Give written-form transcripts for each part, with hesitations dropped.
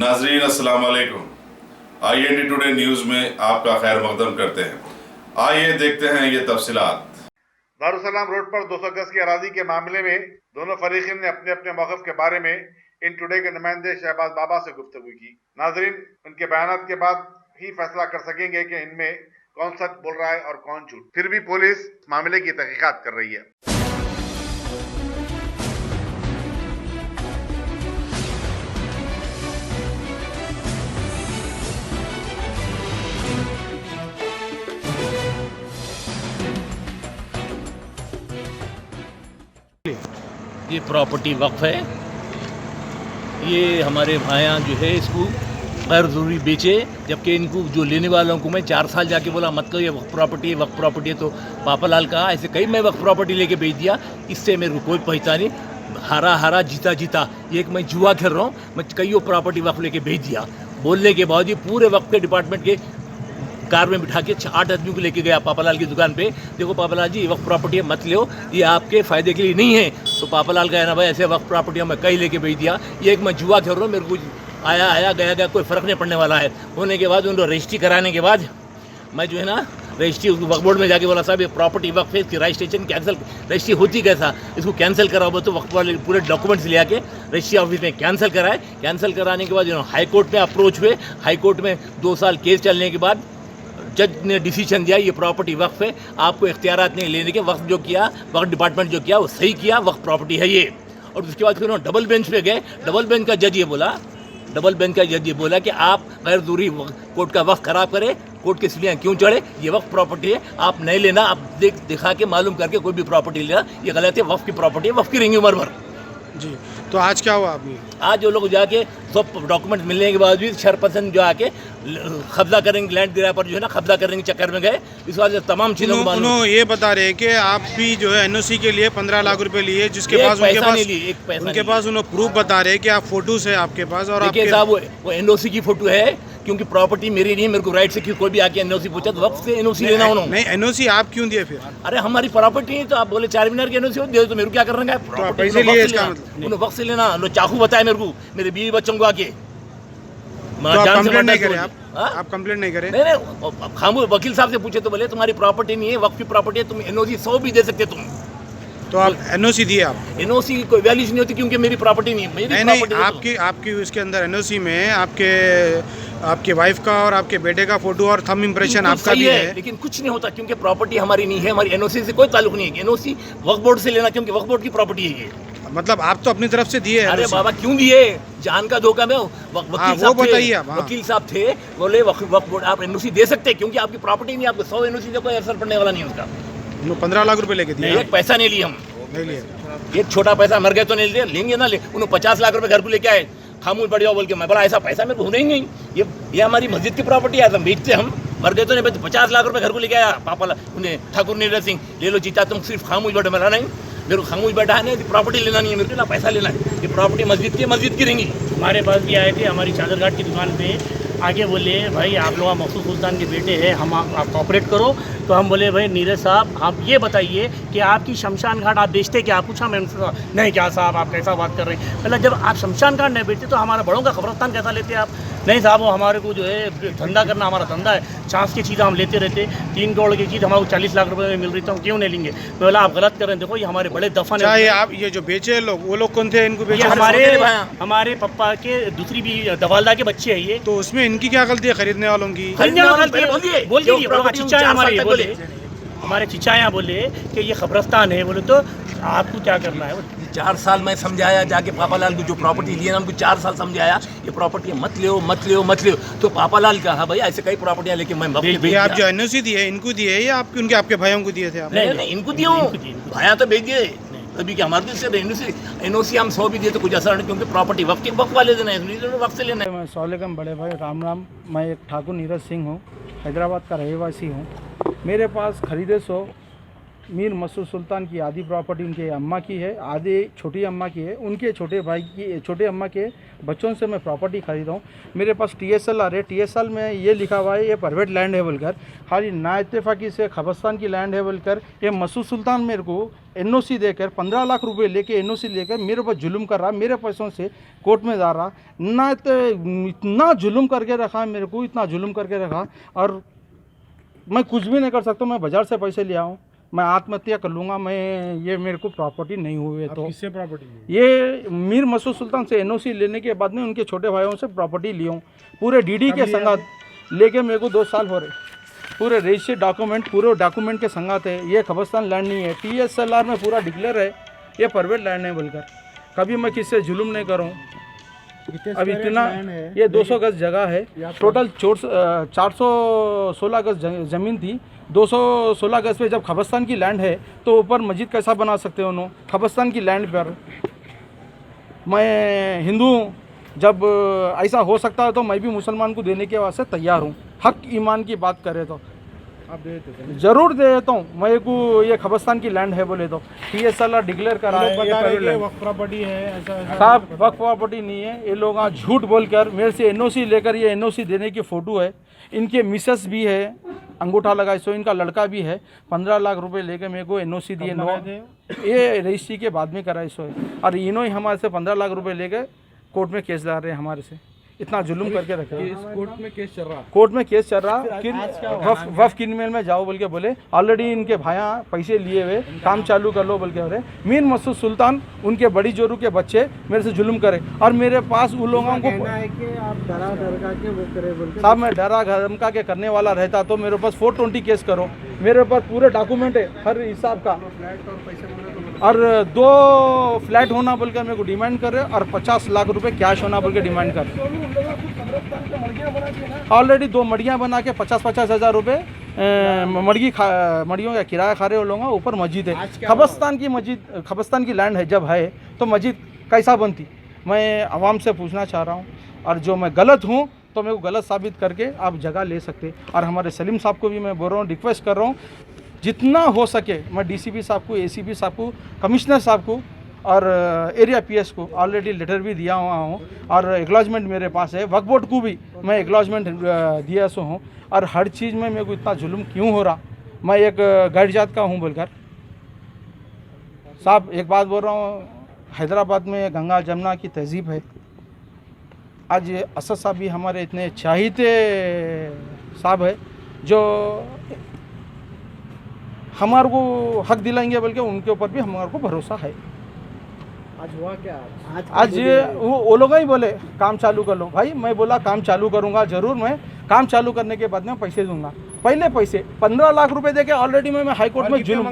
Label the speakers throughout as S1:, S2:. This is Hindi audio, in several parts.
S1: नाजरीन अस्सलाम वालेकुम। IND टुडे न्यूज़ में आपका खैर मकदम करते हैं। आइए देखते हैं ये तफसीलात।
S2: दारुसलाम रोड पर 200 गज की अराजी के मामले में दोनों फरीकीन ने अपने अपने मौक़िफ़ के बारे में इन टुडे के नुमाइंदे शहबाज बाबा से गुफ्तगू की। नाजरीन, उनके बयानात के बाद ही फैसला कर सकेंगे कि इनमें कौन सच बोल रहा है और कौन झूठ। फिर भी पुलिस मामले की तहकीकात कर रही है।
S3: ये प्रॉपर्टी वक्फ है। ये हमारे भाइयाँ जो है इसको गैर ज़रूरी बेचे, जबकि इनको जो लेने वालों को मैं 4 साल जाके बोला मत करो ये वक्फ प्रॉपर्टी है तो पापालाल कहा ऐसे कई मैं वक्फ प्रॉपर्टी लेके बेच दिया। इससे मेरे को कोई पहचानी, हारा जीता। ये एक मैं जुआ खेल रहा हूँ, मैं कई प्रॉपर्टी वक्फ लेके बेच दिया। बोलने के बाद ये पूरे वक्फ के डिपार्टमेंट के कार में बिठा के 8 आदमियों को लेके गया पापालाल की दुकान पे। देखो पापालाल जी, ये वक्फ प्रॉपर्टी है, मत लो, ये आपके फ़ायदे के लिए नहीं है। तो पापालाल का है ना भाई, ऐसे वक्फ प्रॉपर्टी मैं कई लेके भेज दिया। ये एक मैं जुआ खेल रहा हूँ, मेरे को आया गया कोई फ़र्क नहीं पड़ने वाला है। होने के बाद उनको रजिस्ट्री कराने के बाद मैं जो है ना रजिस्ट्री उसको वक्फ बोर्ड में जाके बोला साहब ये प्रॉपर्टी वक्फ है, इसकी रजिस्ट्रेशन कैंसिल, रजिस्ट्री होती कैसा, इसको कैंसिल कराओ। तो वक्फ वाले पूरे डॉक्यूमेंट्स ले आके रजिस्ट्री ऑफिस में कैंसिल कराए। कैंसिल कराने के बाद हाई कोर्ट में अप्रोच हुए। हाई कोर्ट में 2 साल केस चलने के बाद जज ने डिसीजन दिया ये प्रॉपर्टी वक्फ है, आपको इख्तियारात नहीं लेने के। वक्फ जो किया, वक्फ डिपार्टमेंट जो किया वो सही किया, वक्फ प्रॉपर्टी है ये। और उसके बाद फिर डबल बेंच पे गए। डबल बेंच का जज ये बोला कि आप गैर ज़रूरी कोर्ट का वक्फ खराब करें, कोर्ट की सीढ़ियाँ क्यों चढ़े, ये वक्फ प्रॉपर्टी है, आप नहीं लेना, आप दिखा के मालूम करके कोई भी प्रॉपर्टी लेना, ये गलत है, वक्फ की प्रॉपर्टी है, वक्फ की रहेंगी उम्र भर।
S4: जी, तो आज क्या हुआ अभी?
S3: आज जो लोग जाके सब डॉक्यूमेंट मिलने के बाद भी शरपसंद जो आके कब्जा करेंगे, लैंड गिरा पर जो है ना कब्जा करने के चक्कर में गए। इस वजह से तमाम चीज़ों को
S4: उन्होंने ये बता रहे कि आप भी जो है NOC के लिए 15 लाख रुपए लिए, जिसके पास उनके पास उन्होंने प्रूफ बता रहे कि आप फोटोज है आपके पास। और आपके
S3: साहब वो NOC की फोटो है, क्योंकि प्रॉपर्टी मेरी नहीं है, मेरे को राइट से कोई भी आके NOC पूछा तो वक्त से NOC लेना उन्होंने।
S4: नहीं, NOC आप क्यों दिए फिर?
S3: अरे हमारी प्रॉपर्टी है तो आप बोले 4 मीनार की NOC दे तो मेरे को क्या करना है?
S4: पैसे लिए इसका मतलब?
S3: उन्होंने वक्त से लेना, चाकू बताया मेरे को, मेरे बीवी बच्चों को आके।
S4: कंप्लेंट नहीं करे आप कंप्लेंट नहीं करे?
S3: नहीं, खामोश वकील साहब से पूछे तो बोले तुम्हारी प्रॉपर्टी नहीं है, वक्त की प्रॉपर्टी है, तुम NOC 100 भी दे सकते तुम।
S4: तो आप NOC दिए? आप
S3: NOC की कोई वैल्यू नहीं होती क्योंकि मेरी प्रॉपर्टी नहीं है। मेरी
S4: नहीं, आपकी उसके अंदर NOC में आपके वाइफ का और आपके बेटे का फोटो और थंब इंप्रेशन आपका भी है,
S3: लेकिन कुछ नहीं होता क्योंकि प्रॉपर्टी हमारी नहीं है, हमारी NOC से कोई ताल्लुक नहीं है। NOC वक्फ बोर्ड से लेना, क्योंकि वक्फ बोर्ड की प्रॉपर्टी है ये।
S4: मतलब आप तो अपनी तरफ से दिए?
S3: अरे बाबा क्यों दिए, जान का धोखा में। वकील साहब थे, बोले वक्फ बोर्ड आप NOC दे सकते क्योंकि आपकी प्रॉपर्टी नहीं, आपको 100 NOC से कोई असर पड़ने वाला नहीं उसका।
S4: 15 लाख रुपए लेके दिए?
S3: एक पैसा नहीं लिए हम,
S4: नहीं लिए।
S3: एक छोटा पैसा मर गए तो नहीं लेंगे ना, उन्होंने 50 लाख रुपए घर को लेके आए, खामोश पड़ जाओ बोल के। मैं बोला ऐसा पैसा मेरे को होना ही नहीं, ये हमारी मस्जिद की प्रॉपर्टी है, हम बेचते, हम मर गए तो नहीं, 50 लाख रुपए घर को लेके आया पापा उन्हें ठाकुर नीरज सिंह, ले लो जीता, तुम सिर्फ खामोश बैठो। मेरा नहीं, मेरे को खामोश बैठा है, नहीं प्रॉपर्टी लेना नहीं है मेरे को, ना पैसा लेना है, ये प्रॉपर्टी मस्जिद की रहेंगी।
S5: हमारे पास भी आए थे, हमारी चादर घाट की दुकान पे आगे बोले भाई आप लोग मखसूस सुल्तान के बेटे हैं, हम आप कॉपरेट करो। तो हम बोले भाई नीरज साहब आप ये बताइए कि आपकी शमशान घाट आप बेचते क्या? पूछा मैं उनसे, नहीं क्या साहब आप कैसा बात कर रहे हैं। मतलब जब आप शमशान घाट नहीं बेचते तो हमारा बड़ों का कब्रस्तान कैसा लेते आप? नहीं साहब वो हमारे को जो है धंधा करना हमारा धंधा है, चांस की चीज़ हम लेते रहते, 3 करोड़ की चीज़ हमारे को 40 लाख रुपए में मिल रही तो हम क्यों नहीं लेंगे? तो बोला आप गलत कर रहे हैं, देखो ये हमारे बड़े दफन है।
S4: आप ये जो बेचे लोग, वो लोग कौन थे इनको बेचे?
S5: हमारे पप्पा के दूसरी भी दवालदा के बच्चे हैं ये।
S4: तो उसमें इनकी क्या गलती है खरीदने वालों की?
S5: हमारे चिचाया बोले कि ये कब्रस्तान है, बोले तो आपको क्या करना है?
S3: 4 साल मैं समझाया जाके पापालाल को, जो प्रॉपर्टी लिए ना हमको 4 साल समझाया ये प्रॉपर्टी मत लियो। तो पापालाल कहा भाई ऐसे कई प्रॉपर्टियां लेके मैं
S4: आप जो NOC दिए इनको दिए या आपके भाइयों को दिए थे आप?
S3: नहीं इनको दिया हूँ, भाया तो भेज दिए अभी क्या हमारे से NOC हम 100 भी दिए तो कुछ असर नहीं, क्योंकि प्रॉपर्टी वक्त वाले देना है, वक्त से लेना है।
S6: सलाम बड़े भाई, राम। मैं एक ठाकुर नीरज सिंह हूँ, हैदराबाद का रहवासी हूँ। मेरे पास खरीदे 100 मीर मसूद सुल्तान की आधी प्रॉपर्टी उनके अम्मा की है, आधी छोटी अम्मा की है। उनके छोटे भाई की, छोटे अम्मा के बच्चों से मैं प्रॉपर्टी खरीदा हूँ। मेरे पास TSL आ रहे, TSL में ये लिखा हुआ है ये प्राइवेट लैंड है बोलकर, खाली नाइतफाकी से खबरस्तान की लैंड है बोलकर ये मसूद सुल्तान मेरे को NOC देकर 15 लाख रुपए लेके NOC लेकर मेरे ऊपर जुल्म कर रहा, मेरे पैसों से कोर्ट में जा रहा। ना इतना जुल्म करके रखा मेरे को, इतना जुल्म करके रखा, और मैं कुछ भी नहीं कर सकता। मैं बाज़ार से पैसे ले आऊँ, मैं आत्महत्या कर लूँगा। मैं ये मेरे को प्रॉपर्टी नहीं हुए तो
S4: किससे प्रॉपर्टी?
S6: ये मीर मसूद सुल्तान से NOC लेने के बाद में उनके छोटे भाइयों से प्रॉपर्टी ली हूँ, पूरे DD के संगात लेके मेरे को 2 साल हो रहे, पूरे रजिस्ट्री डॉक्यूमेंट पूरे डॉक्यूमेंट के संगात है। ये खबरस्तान लैंड नहीं है, TSLR में पूरा डिक्लेयर है ये प्राइवेट लैंड है बोलकर। कभी मैं किससे जुल्म नहीं करूँ। अब इतना ये 200 गज जगह है, टोटल 416 गज ज़मीन थी। 216 गज पे जब खबरस्तान की लैंड है तो ऊपर मस्जिद कैसा बना सकते हैं उन्होंने खबरस्तान की लैंड पर। मैं हिंदू हूँ, जब ऐसा हो सकता है तो मैं भी मुसलमान को देने के वास्ते तैयार हूँ। हक ईमान की बात करें तो
S4: आप दे देते हैं?
S6: ज़रूर दे देता हूँ। मेरे को ये खबरस्तान की लैंड है बोले तो TSLR डिक्लेयर करा है, ये प्राइवेट लैंड
S4: वक्फ प्रॉपर्टी है ऐसा
S6: साहब, वक्फ प्रॉपर्टी नहीं है। ये लोग झूठ बोलकर मेरे से NOC लेकर ये NOC देने की फ़ोटो है। इनके मिसेस भी है, अंगूठा लगाए सो इनका लड़का भी है। 15 लाख रुपए लेकर मेरे को NOC दिए। नो ये रजिस्ट्री के बाद में कराए सो है, और इन्होंने हमारे से 15 लाख रुपए लेकर कोर्ट में केस ला रहे हैं हमारे से। इतना जुल्म करके रखे।
S4: कोर्ट में केस चल रहा?
S6: कोर्ट में केस चल रहा। वफ किनमेल में जाओ बोल के बोले, ऑलरेडी इनके भाया पैसे लिए हुए, काम चालू कर लो बोल के बोले। मीर मसूद सुल्तान उनके बड़ी जोरू के बच्चे मेरे से जुल्म करे, और मेरे पास उन लोगों को साहब मैं डरा धमका के करने वाला रहता तो मेरे पास 420 केस करो। मेरे पास पूरे डॉक्यूमेंट है हर हिसाब का, और 2 फ्लैट होना बोल के मेरे को डिमांड कर रहे, और 50 लाख रुपए कैश होना बोल के डिमांड कर रहे। ऑलरेडी 2 मड़ियाँ बना के 50-50 हज़ार रुपये मड़ियों का किराया खा रहे हो लोग। ऊपर मस्जिद है, खबरस्तान की लैंड है जब है तो मस्जिद कैसा बनती। मैं आवाम से पूछना चाह रहा हूँ, और जो मैं गलत हूँ तो मेरे को गलत साबित करके आप जगह ले सकते। और हमारे सलीम साहब को भी मैं बोल रहा हूँ, रिक्वेस्ट कर रहा हूँ, जितना हो सके मैं DCP साहब को, ACP साहब को, कमिश्नर साहब को और एरिया PS को ऑलरेडी लेटर भी दिया हुआ हूँ, और एक्नॉलेजमेंट मेरे पास है। वक्फ बोर्ड को भी मैं एक्नॉलेजमेंट दिया सो हूँ। और हर चीज़ में मेरे को इतना जुल्म क्यों हो रहा। मैं एक गैर जात का हूँ बोलकर। साहब एक बात बोल रहा हूँ, हैदराबाद में गंगा जमुना की तहजीब है। आज असद साहब भी हमारे इतने चाहते साहब है जो हमारे को हक दिलाएंगे, बल्कि उनके ऊपर भी हमारे को भरोसा है।
S7: आज हुआ क्या?
S6: आज ये वो लोग ही बोले काम चालू कर लो। भाई मैं बोला काम चालू करूंगा ज़रूर। मैं काम चालू करने के बाद में पैसे दूंगा। पहले पैसे 15 लाख रुपए देके ऑलरेडी मैं हाई कोर्ट में जुल्म।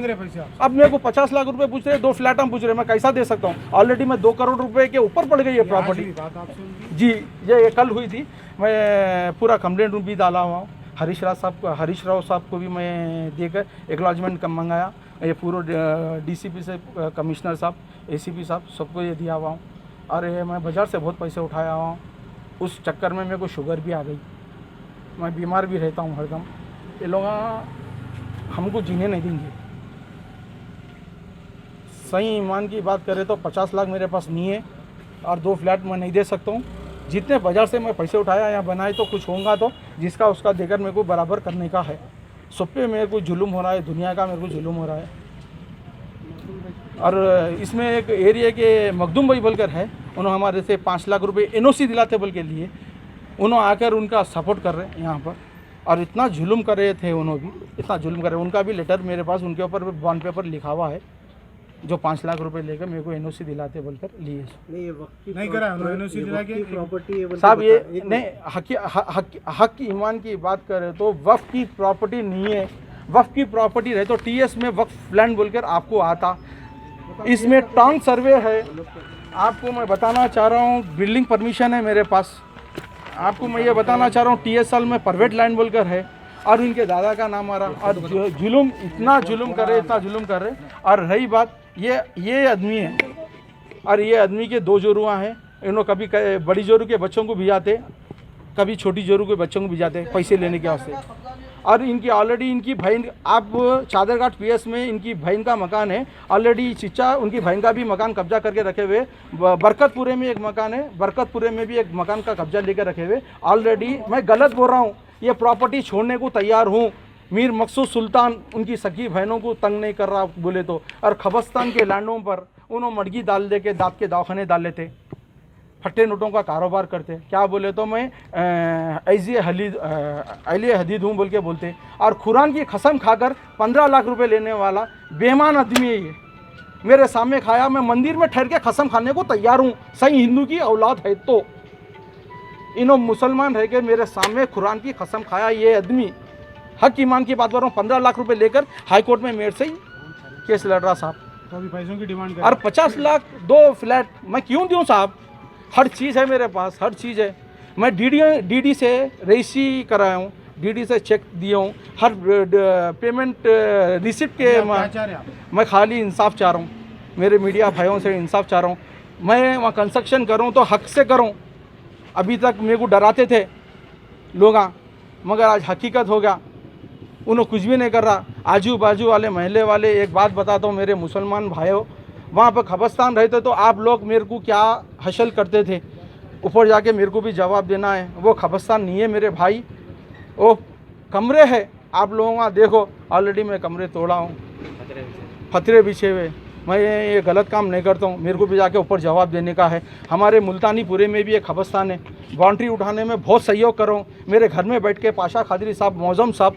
S6: अब मेरे को 50 लाख रुपए पूछ रहे, 2 फ्लैट हम पूछ रहे, मैं कैसा दे सकता हूँ। ऑलरेडी मैं 2 करोड़ रुपए के ऊपर पड़ गई है प्रॉपर्टी। जी ये कल हुई थी। मैं पूरा कंप्लेंट भी डाला हुआ हूँ। हरीश राव साहब को भी मैं देकर एक्नॉलेजमेंट मंगाया। ये पूरा DCP से कमिश्नर साहब, ACP साहब सबको ये दिया हुआ हूँ। और ये मैं बाज़ार से बहुत पैसे उठाया हुआ हूँ। उस चक्कर में मेरे को शुगर भी आ गई, मैं बीमार भी रहता हूँ हरदम। ये लोग हमको जीने नहीं देंगे। सही ईमान की बात करें तो 50 लाख मेरे पास नहीं है, और 2 फ्लैट मैं नहीं दे सकता हूँ। जितने बाज़ार से मैं पैसे उठाया या बनाए तो कुछ होगा तो जिसका उसका देकर मेरे को बराबर करने का है। सब पे मेरे को जुल्म हो रहा है, दुनिया का मेरे को जुल्म हो रहा है। और इसमें एक एरिया के मखदूम भाई बोलकर है, उन्होंने हमारे से 5 लाख रुपए NOC दिलाते बोल के लिए उन्होंने आकर उनका सपोर्ट कर रहे हैं यहाँ पर। और इतना जुल्म कर रहे थे उन्होंने भी, इतना जुल्म कर रहे। उनका भी लेटर मेरे पास उनके ऊपर बॉन्ड पेपर लिखा हुआ है, जो 5 लाख रुपए लेकर मेरे को NOC दिलाते बोलकर लिए।
S4: नहीं करा NOC दिला के
S7: प्रॉपर्टी
S6: साहब ये नहीं, हक ईमान की बात करें तो वक्फ की प्रॉपर्टी नहीं है। वक्फ की प्रॉपर्टी रहे तो TS में वक्फ लैंड बोलकर आपको आता। इसमें टाउन सर्वे है। आपको मैं बताना चाह रहा हूँ, बिल्डिंग परमिशन है मेरे पास। आपको मैं ये बताना चाह रहा हूँ, TSL में प्राइवेट लैंड बोलकर है, और इनके दादा का नाम आ रहा। और जुल्म इतना जुल्म कर रहे, इतना जुल्म कर रहे। और रही बात ये आदमी है, और ये आदमी के 2 जोरुआ हैं। इन्होंने कभी बड़ी जोरू के बच्चों को भिजाते, कभी छोटी जोरू के बच्चों को भिजाते पैसे लेने के वास्ते। और इनकी ऑलरेडी इनकी बहन, आप चादरघाट पीएस में इनकी बहन का मकान है ऑलरेडी, चिच्चा उनकी बहन का भी मकान कब्जा करके रखे हुए। बरकतपुरे में एक मकान है, बरकतपुरे में भी एक मकान का कब्जा लेकर रखे हुए ऑलरेडी। मैं गलत बोल रहा हूँ, ये प्रॉपर्टी छोड़ने को तैयार हूँ। मीर मकसूद सुल्तान उनकी सगी बहनों को तंग नहीं कर रहा बोले तो। और खबस्तान के लैंडों पर उन्होंने मड़गी डाल दे के दाँत के दवाखाने डाल लेते, फट्टे नोटों का कारोबार करते। क्या बोले तो मैं अहले हदीद हूँ बोल के बोलते। और कुरान की कसम खाकर 15 लाख रुपए लेने वाला बेईमान आदमी है ये। मेरे सामने खाया, मैं मंदिर में ठहर के कसम खाने को तैयार हूँ, सही हिंदू की औलाद है तो। इन्हों मुसलमान रह के मेरे सामने कुरान की कसम खाया ये आदमी। हक ईमान की बात कर रहा हूँ। 15 लाख रुपए लेकर हाईकोर्ट में मेरे से ही केस लड़ रहा साहब।
S4: तो अभी पैसों की डिमांड
S6: और 50 लाख 2 फ्लैट मैं क्यों दूँ साहब? हर चीज़ है मेरे पास, हर चीज़ है। मैं डीडी से रजिस्ट्री कराया हूँ, डीडी से चेक दिया हूँ, हर पेमेंट रिसिप्ट के। मैं खाली इंसाफ चाह रहा हूँ, मेरे मीडिया भाइयों से इंसाफ चाह रहा हूँ। मैं वहाँ कंस्ट्रक्शन करूँ तो हक से करूँ। अभी तक मेरे को डराते थे लोग, मगर आज हकीकत हो गया, उन्होंने कुछ भी नहीं कर रहा। आजू बाजू वाले महल्ले वाले, एक बात बताता हूँ मेरे मुसलमान भाइयों, वहाँ पर खबस्तान रहते तो आप लोग मेरे को क्या हशल करते थे, ऊपर जाके मेरे को भी जवाब देना है। वो खबस्तान नहीं है मेरे भाई, वो कमरे हैं। आप लोगों का देखो ऑलरेडी मैं कमरे तोड़ा हूँ, फतरे बिछे हुए। मैं ये गलत काम नहीं करता हूँ, मेरे को भी जाके ऊपर जवाब देने का है। हमारे मुल्तानीपुरे में भी एक खबस्तान है, बाउंड्री उठाने में बहुत सहयोग कर रहा हूँ। मेरे घर में बैठ के पाशा खादरी साहब, मौजम साहब,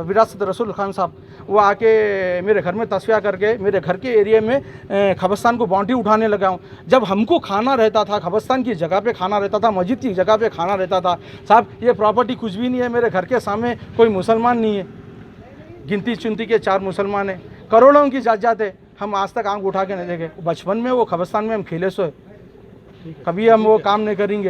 S6: विरासत रसूल खान साहब, वो आके मेरे घर में तस्वीर करके मेरे घर के एरिया में खबस्तान को बाउंड्री उठाने लगा हूँ। जब हमको खाना रहता था, खबस्तान की जगह पे खाना रहता था, मस्जिद की जगह पे खाना रहता था साहब। ये प्रॉपर्टी कुछ भी नहीं है, मेरे घर के सामने कोई मुसलमान नहीं है, गिनती चुनती के 4 मुसलमान है, करोड़ों की जात है। हम आज तक आंख उठा के नहीं देखे। बचपन में वो खबस्तान में हम खेले सो, कभी हम वो काम नहीं करेंगे।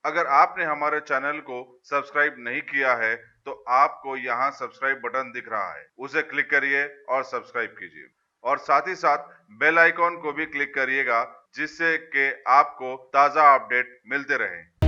S2: अगर आपने हमारे चैनल को सब्सक्राइब नहीं किया है तो आपको यहाँ सब्सक्राइब बटन दिख रहा है, उसे क्लिक करिए और सब्सक्राइब कीजिए। और साथ ही साथ बेल आइकॉन को भी क्लिक करिएगा, जिससे कि आपको ताज़ा अपडेट मिलते रहें।